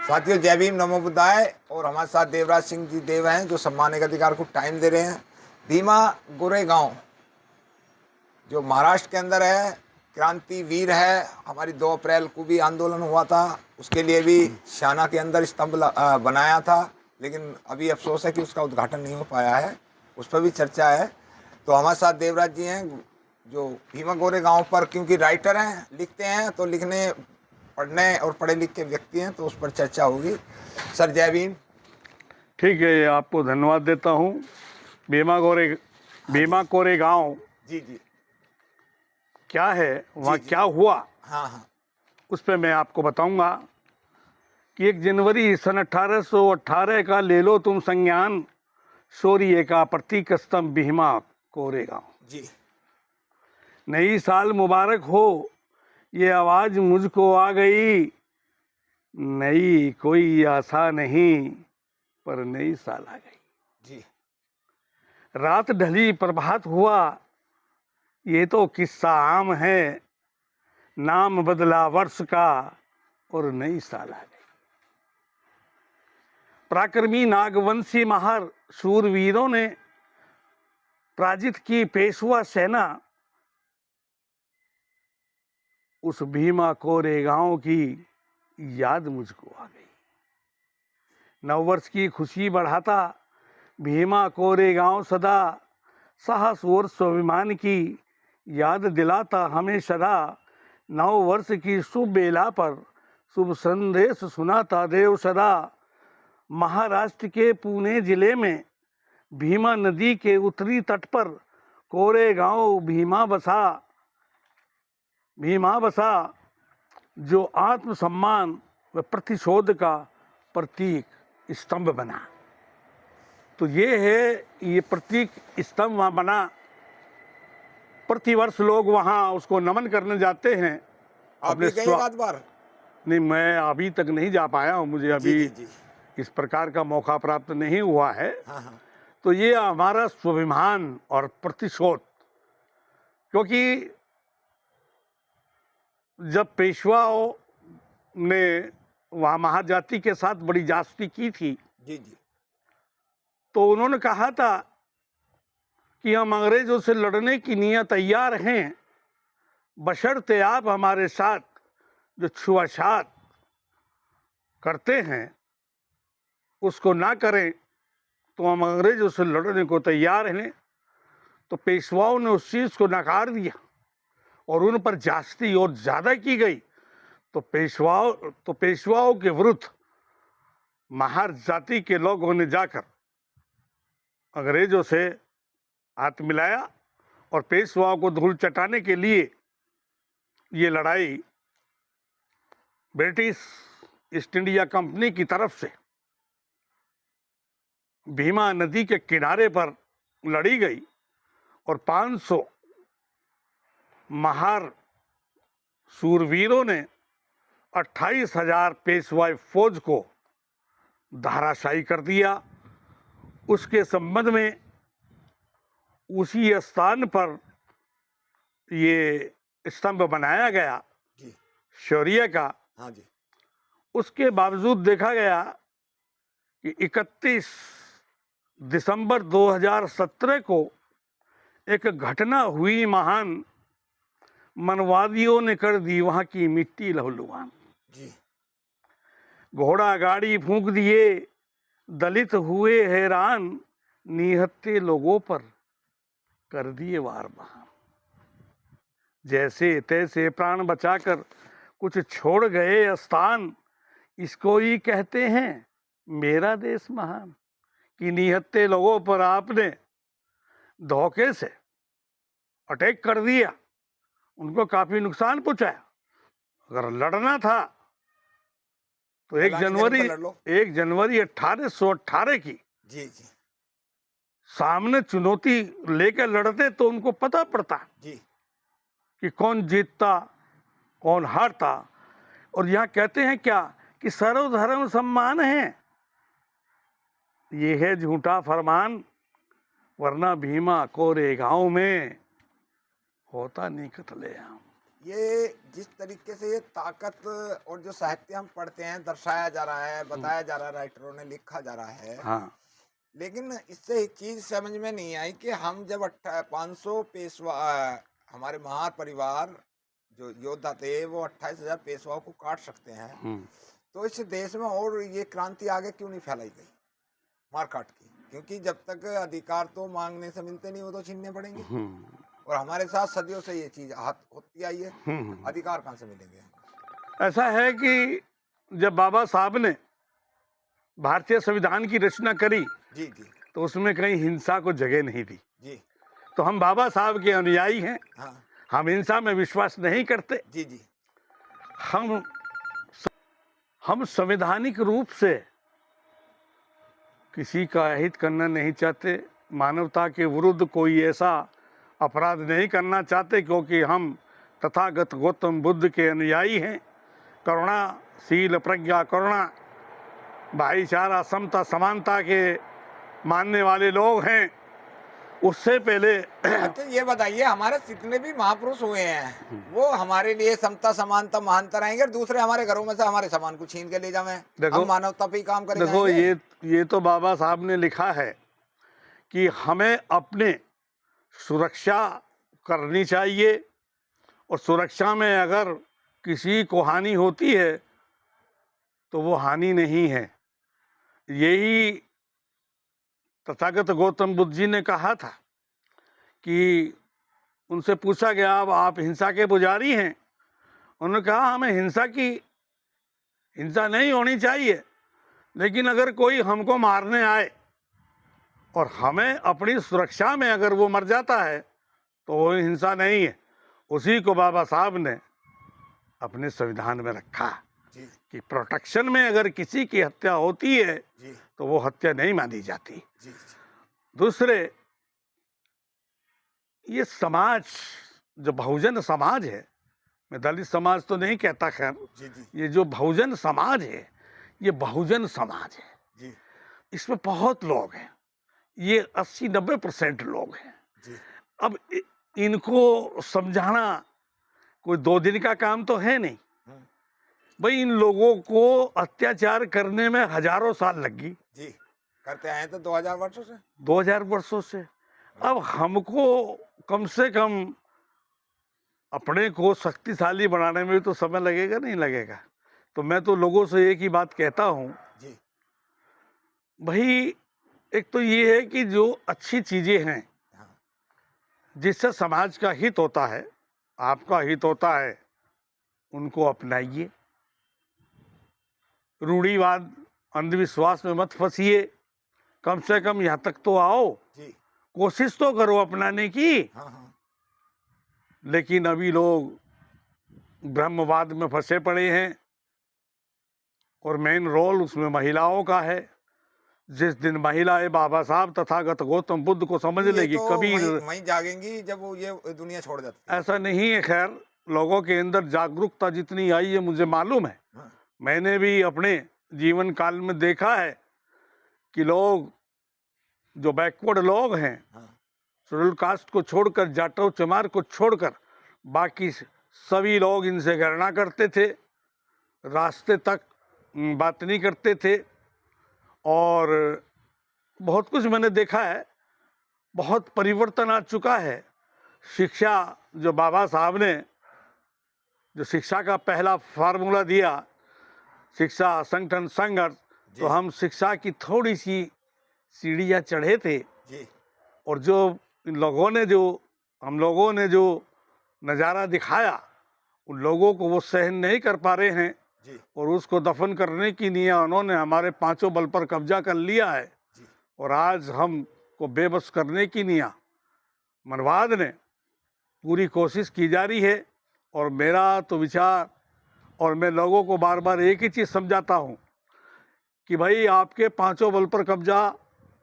साथियों, जय भीम, नमो बुद्धाय। और हमारे साथ देवराज सिंह जी देव हैं जो सम्मानित अधिकार को टाइम दे रहे हैं। भीमा गोरेगांव जो महाराष्ट्र के अंदर है, क्रांति वीर है। हमारी 2 अप्रैल को भी आंदोलन हुआ था, उसके लिए भी शाना के अंदर स्तंभ बनाया था, लेकिन अभी अफसोस है कि उसका उद्घाटन नहीं हो पाया है, उस पर भी चर्चा है। तो हमारे साथ देवराज जी हैं जो भीमा गोरेगांव पर, क्योंकि राइटर हैं, लिखते हैं, तो लिखने पढ़ने और पढ़े लिखे व्यक्ति हैं, तो उस पर चर्चा होगी। सर जय भीम। ठीक है, आपको धन्यवाद देता हूँ। भीमा कोरेगांव जी जी क्या है, वहाँ जी। क्या हुआ, हाँ हाँ उस पर मैं आपको बताऊंगा कि 1 जनवरी सन 1818 का ले लो तुम संज्ञान, शौर्य का प्रतीक स्तंभ भीमा कोरेगांव। जी। नई साल मुबारक हो, ये आवाज मुझको आ गई, नई कोई आशा नहीं पर नई साल आ गई। जी। रात ढली प्रभात हुआ, ये तो किस्सा आम है, नाम बदला वर्ष का और नई साल आ गई। पराक्रमी नागवंशी महार शूरवीरों ने पराजित की पेशवा सेना, उस भीमा कोरेगांव की याद मुझको आ गई। नववर्ष की खुशी बढ़ाता भीमा कोरेगांव सदा, साहस और स्वाभिमान की याद दिलाता हमें सदा। नव वर्ष की शुभ बेला पर शुभ संदेश सुनाता देव सदा। महाराष्ट्र के पुणे जिले में भीमा नदी के उत्तरी तट पर कोरेगांव भीमा बसा, जो आत्मसम्मान व प्रतिशोध का प्रतीक स्तंभ बना। तो ये है, ये प्रतीक स्तंभ वहाँ बना। प्रतिवर्ष लोग वहाँ उसको नमन करने जाते हैं। आप भी गए एक आध बार? नहीं, मैं अभी तक नहीं जा पाया हूँ, मुझे अभी जी जी जी। इस प्रकार का मौका प्राप्त नहीं हुआ है। हाँ हाँ। तो ये हमारा स्वाभिमान और प्रतिशोध, क्योंकि जब पेशवाओं ने वहाँ महाजाति के साथ बड़ी जासूसी की थी, जी जी। तो उन्होंने कहा था कि हम अंग्रेजों से लड़ने की नियत तैयार हैं, बशर्ते आप हमारे साथ जो छुआछात करते हैं उसको ना करें, तो हम अंग्रेजों से लड़ने को तैयार हैं। तो पेशवाओं ने उस चीज़ को नकार दिया और उन पर जासूसी और ज़्यादा की गई। तो पेशवाओं के विरुद्ध महार जाति के लोगों ने जाकर अंग्रेजों से हाथ मिलाया और पेशवाओं को धूल चटाने के लिए ये लड़ाई ब्रिटिश ईस्ट इंडिया कंपनी की तरफ से भीमा नदी के किनारे पर लड़ी गई और 500 महार शूरवीरों ने 28,000 पेशवाई फौज को धराशायी कर दिया। उसके संबंध में उसी स्थान पर ये स्तंभ बनाया गया जी। शौर्य का। हाँ जी। उसके बावजूद देखा गया कि 31 दिसंबर 2017 को एक घटना हुई महान, मनवादियों ने कर दी वहां की मिट्टी लहूलुहान। जी। घोड़ा गाड़ी फूंक दिए, दलित हुए हैरान, निहत्थे लोगों पर कर दिए वार बहान। जैसे तैसे प्राण बचाकर कुछ छोड़ गए स्थान, इसको ही कहते हैं मेरा देश महान। कि निहत्थे लोगों पर आपने धोखे से अटैक कर दिया, उनको काफी नुकसान पहुंचाया। अगर लड़ना था तो 1 जनवरी 1818 की जी जी सामने चुनौती लेकर लड़ते तो उनको पता पड़ता जी। कि कौन जीतता कौन हारता। और यहाँ कहते हैं क्या कि सर्वधर्म सम्मान है, ये है झूठा फरमान, वरना भीमा कोरेगांव में होता नहीं कत्लेआम। ये जिस तरीके से ये ताकत और जो साहित्य हम पढ़ते हैं दर्शाया जा रहा है, बताया जा रहा है, राइटरों ने लिखा जा रहा है, हाँ। लेकिन इससे एक चीज समझ में नहीं आई कि हम जब 500 पेशवा हमारे महार परिवार जो योद्धा थे वो 28,000 पेशवाओं को काट सकते हैं, तो इस देश में और ये क्रांति आगे क्यों नहीं फैलाई गई मार काट की? क्योंकि जब तक अधिकार तो मांगने से मिलते नहीं, वो तो छीनने पड़ेंगे। और हमारे साथ सदियों से ये चीज होती आई है, अधिकार कहाँ से मिलेंगे? ऐसा है कि जब बाबा साहब ने भारतीय संविधान की रचना करी जी जी तो उसमें कहीं हिंसा को जगह नहीं दी। जी तो हम बाबा साहब के अनुयायी हैं, हाँ हम हिंसा में विश्वास नहीं करते। जी जी हम संवैधानिक रूप से किसी का अहित करना नहीं चाहते, मानवता के विरुद्ध कोई ऐसा अपराध नहीं करना चाहते, क्योंकि हम तथागत गौतम बुद्ध के अनुयायी हैं। करुणा, शील, प्रज्ञा, करुणा, भाईचारा, समता, समानता के मानने वाले लोग हैं। उससे पहले अच्छा ये बताइए, हमारे जितने भी महापुरुष हुए हैं वो हमारे लिए समता समानता महानता रहेंगे और दूसरे हमारे घरों में से हमारे सामान को छीन के ले जावे, हम मानवता पे ही काम करेंगे? देखो, ये तो बाबा साहब ने लिखा है कि हमें अपने सुरक्षा करनी चाहिए, और सुरक्षा में अगर किसी को हानि होती है तो वो हानि नहीं है। यही तथागत गौतम बुद्ध जी ने कहा था कि उनसे पूछा गया, अब आप हिंसा के पुजारी हैं? उन्होंने कहा, हमें हिंसा नहीं होनी चाहिए, लेकिन अगर कोई हमको मारने आए और हमें अपनी सुरक्षा में अगर वो मर जाता है तो वो हिंसा नहीं है। उसी को बाबा साहब ने अपने संविधान में रखा कि प्रोटेक्शन में अगर किसी की हत्या होती है तो वो हत्या नहीं मानी जाती। दूसरे, ये समाज जो बहुजन समाज है, मैं दलित समाज तो नहीं कहता, खैर ये जो बहुजन समाज है ये बहुजन समाज है। इसमें बहुत लोग हैं, ये 80-90% लोग हैं। अब इनको समझाना कोई 2 दिन का काम तो है नहीं भाई। इन लोगों को अत्याचार करने में हजारों साल लगी, जी करते आए तो 2000 वर्षों से 2000 वर्षों से। अब हमको कम से कम अपने को शक्तिशाली बनाने में तो समय लगेगा, नहीं लगेगा? तो मैं तो लोगों से एक ही बात कहता हूँ भाई, एक तो ये है कि जो अच्छी चीजें हैं जिससे समाज का हित होता है, आपका हित होता है, उनको अपनाइए। रूढ़िवाद, अंधविश्वास में मत फंसिए, कम से कम यहाँ तक तो आओ, कोशिश तो करो अपनाने की। लेकिन अभी लोग ब्रह्मवाद में फंसे पड़े हैं और मेन रोल उसमें महिलाओं का है। जिस दिन महिलाएं बाबा साहब तथागत गौतम बुद्ध को समझ लेगी, तो कबीर वहीं जागेंगी जब वो ये दुनिया छोड़ जाती है। ऐसा नहीं है। खैर, लोगों के अंदर जागरूकता जितनी आई है मुझे मालूम है, मैंने भी अपने जीवन काल में देखा है कि लोग जो बैकवर्ड लोग हैं, शेड्यूल कास्ट को छोड़कर, जाटव चमार को छोड़कर, बाकी सभी लोग इनसे घृणा करते थे, रास्ते तक बात नहीं करते थे। और बहुत कुछ मैंने देखा है, बहुत परिवर्तन आ चुका है। शिक्षा, जो बाबा साहब ने जो शिक्षा का पहला फार्मूला दिया, शिक्षा, संगठन, संघर्ष, तो हम शिक्षा की थोड़ी सी सीढ़ियाँ चढ़े थे। और जो हम लोगों ने जो नज़ारा दिखाया, उन लोगों को वो सहन नहीं कर पा रहे हैं और उसको दफन करने की नियत उन्होंने हमारे 5 बल पर कब्जा कर लिया है। और आज हमको बेबस करने की नियत मनवाद ने पूरी कोशिश की जा रही है। और मेरा तो विचार, और मैं लोगों को बार बार एक ही चीज़ समझाता हूँ कि भाई, आपके 5 बल पर कब्जा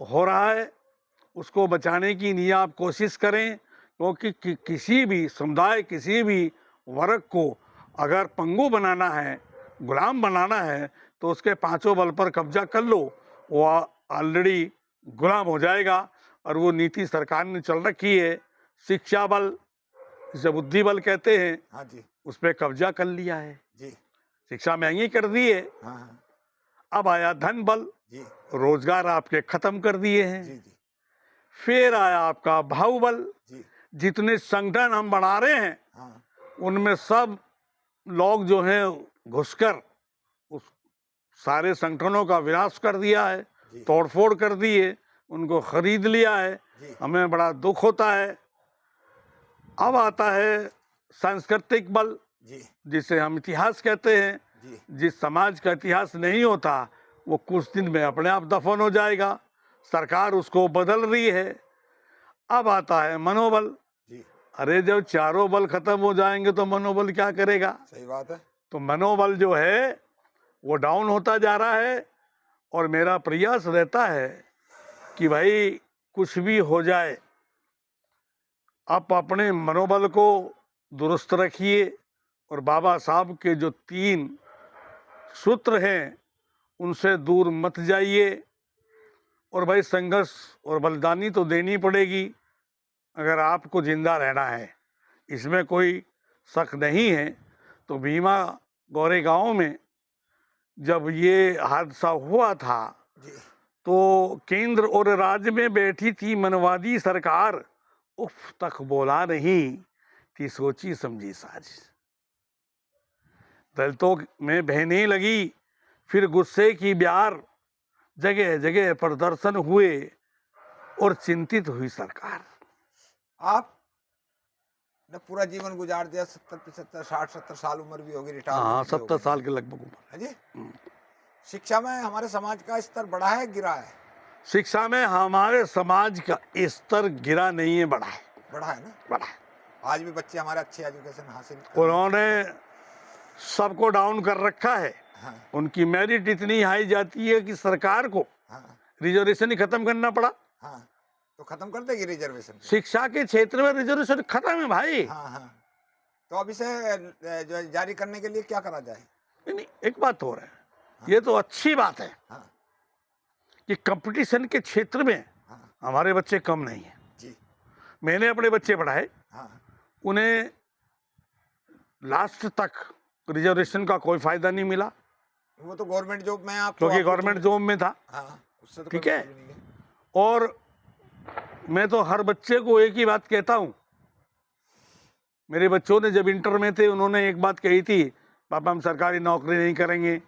हो रहा है, उसको बचाने की नियत आप कोशिश करें, क्योंकि किसी भी समुदाय, किसी भी वर्ग को अगर पंगु बनाना है, गुलाम बनाना है, तो उसके 5 बल पर कब्जा कर लो, वो ऑलरेडी गुलाम हो जाएगा। और वो नीति सरकार ने चल रखी है, शिक्षा बल, जिसे बुद्धि बल कहते हैं, हाँ जी, उस पे कब्जा कर लिया है। जी, शिक्षा महंगी कर दी है। हाँ, हाँ, अब आया धन बल, जी, रोजगार आपके खत्म कर दिए हैं। जी, जी, फिर आया आपका बाहुबल, जी, जितने संगठन हम बना रहे हैं हाँ, उनमें सब लोग जो हैं घुसकर उस सारे संगठनों का विनाश कर दिया है, जी, तोड़फोड़ कर दी है, उनको खरीद लिया है। जी, हमें बड़ा दुख होता है। अब आता है सांस्कृतिक बल, जी, जिसे हम इतिहास कहते हैं। जी, जिस समाज का इतिहास नहीं होता वो कुछ दिन में अपने आप दफन हो जाएगा। सरकार उसको बदल रही है। अब आता है मनोबल। जी, अरे जब चारों बल खत्म हो जाएंगे तो मनोबल क्या करेगा? सही बात है। तो मनोबल जो है वो डाउन होता जा रहा है। और मेरा प्रयास रहता है कि भाई कुछ भी हो जाए, आप अपने मनोबल को दुरुस्त रखिए और बाबा साहब के जो 3 सूत्र हैं उनसे दूर मत जाइए। और भाई संघर्ष और बलिदानी तो देनी पड़ेगी अगर आपको जिंदा रहना है, इसमें कोई शक नहीं है। तो भीमा गोरेगांव में जब ये हादसा हुआ था जी, तो केंद्र और राज्य में बैठी थी मनवादी सरकार, उफ तक बोला नहीं थी सोची समझी साजिश। दलितों में बहने लगी फिर गुस्से की ब्यार, जगह जगह प्रदर्शन हुए और चिंतित हुई सरकार। आप ने पूरा जीवन गुजार दिया, 70, 75, 60, 70 साल उम्र भी होगी, रिटायरमेंट हाँ, भी 70 होगी। साल के लगभग उम्र। हाँ जी, शिक्षा में हमारे समाज का स्तर बढ़ा है, गिरा है? शिक्षा में हमारे समाज का स्तर गिरा नहीं है, बढ़ा है। बढ़ा है ना? बढ़ा है। आज भी बच्चे हमारे अच्छी एजुकेशन हासिल कर रहे हैं। उन्होंने सबको डाउन कर रखा है। हाँ, उनकी मेरिट इतनी हाई जाती है कि सरकार को हाँ, रिजर्वेशन ही खत्म करना पड़ा। हाँ, तो खत्म कर देगी रिजर्वेशन को? शिक्षा के क्षेत्र में रिजर्वेशन खत्म है भाई। हाँ, हाँ, तो अब इसे जो है जारी करने के लिए क्या करा जाए? नहीं, एक बात हो रहा है, ये तो अच्छी बात है हाँ, कि कंपटीशन के क्षेत्र में हाँ, हमारे बच्चे कम नहीं है। जी, मैंने अपने बच्चे पढ़ाए, हाँ, उन्हें लास्ट तक रिजर्वेशन का कोई फायदा नहीं मिला वो तो गवर्नमेंट जॉब में आप क्योंकि गवर्नमेंट जॉब में था। हाँ, उससे तो ठीक कोई है। मतलब नहीं है। और मैं तो हर बच्चे को एक ही बात कहता हूँ। मेरे बच्चों ने जब इंटर में थे उन्होंने एक बात कही थी, पापा हम सरकारी नौकरी नहीं करेंगे।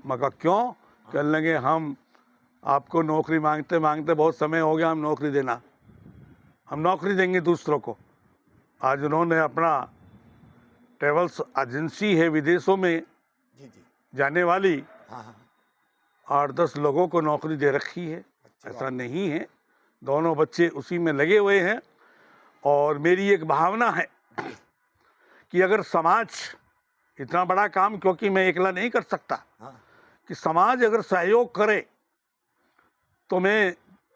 मैं कहा क्यों? कहने लगे हम आपको नौकरी मांगते मांगते बहुत समय हो गया, हम नौकरी देना, हम नौकरी देंगे दूसरों को। आज उन्होंने अपना ट्रेवल्स एजेंसी है विदेशों में जी, जी, जाने वाली, हाँ, हाँ, 8-10 लोगों को नौकरी दे रखी है। अच्छी ऐसा बात। नहीं है, दोनों बच्चे उसी में लगे हुए हैं। और मेरी एक भावना है कि अगर समाज इतना बड़ा काम, क्योंकि मैं अकेला नहीं कर सकता, हाँ, कि समाज अगर सहयोग करे तो मैं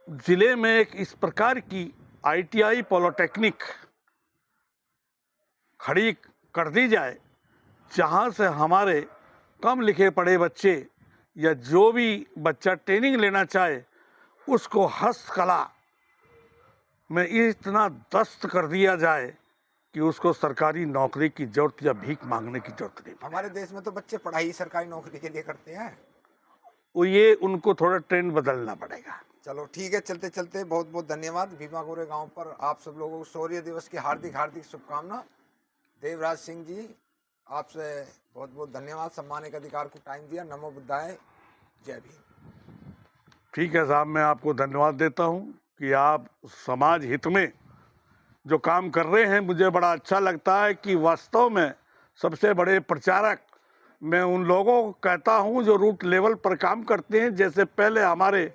जिले में एक इस प्रकार की ITI पॉलिटेक्निक खड़ी कर दी जाए जहाँ से हमारे कम लिखे पढ़े बच्चे या जो भी बच्चा ट्रेनिंग लेना चाहे उसको हस्तकला में इतना दस्त कर दिया जाए कि उसको सरकारी नौकरी की जरूरत या भीख मांगने की जरूरत नहीं। हमारे देश में तो बच्चे पढ़ाई सरकारी नौकरी के लिए करते हैं। वो ये उनको थोड़ा ट्रेंड बदलना पड़ेगा। चलो ठीक है, चलते चलते बहुत बहुत धन्यवाद। भीमा गोरेगांव पर आप सब लोगों को शौर्य दिवस की हार्दिक हार्दिक शुभकामना। देवराज सिंह जी, आपसे बहुत बहुत धन्यवाद, सम्मान के अधिकार को टाइम दिया। नमो बुद्धाय, जय भीम। ठीक है साहब, मैं आपको धन्यवाद देता हूँ कि आप समाज हित में जो काम कर रहे हैं। मुझे बड़ा अच्छा लगता है कि वास्तव में सबसे बड़े प्रचारक मैं उन लोगों को कहता हूँ जो रूट लेवल पर काम करते हैं। जैसे पहले हमारे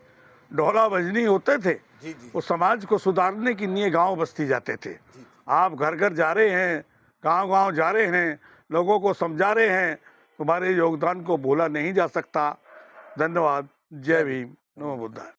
ढोला भजनी होते थे, जी, जी, वो समाज को सुधारने के लिए गांव बस्ती जाते थे। जी, आप घर घर जा रहे हैं, गांव गांव जा रहे हैं, लोगों को समझा रहे हैं, तुम्हारे योगदान को भूला नहीं जा सकता। धन्यवाद। जय भीम। नमो बुद्धाय।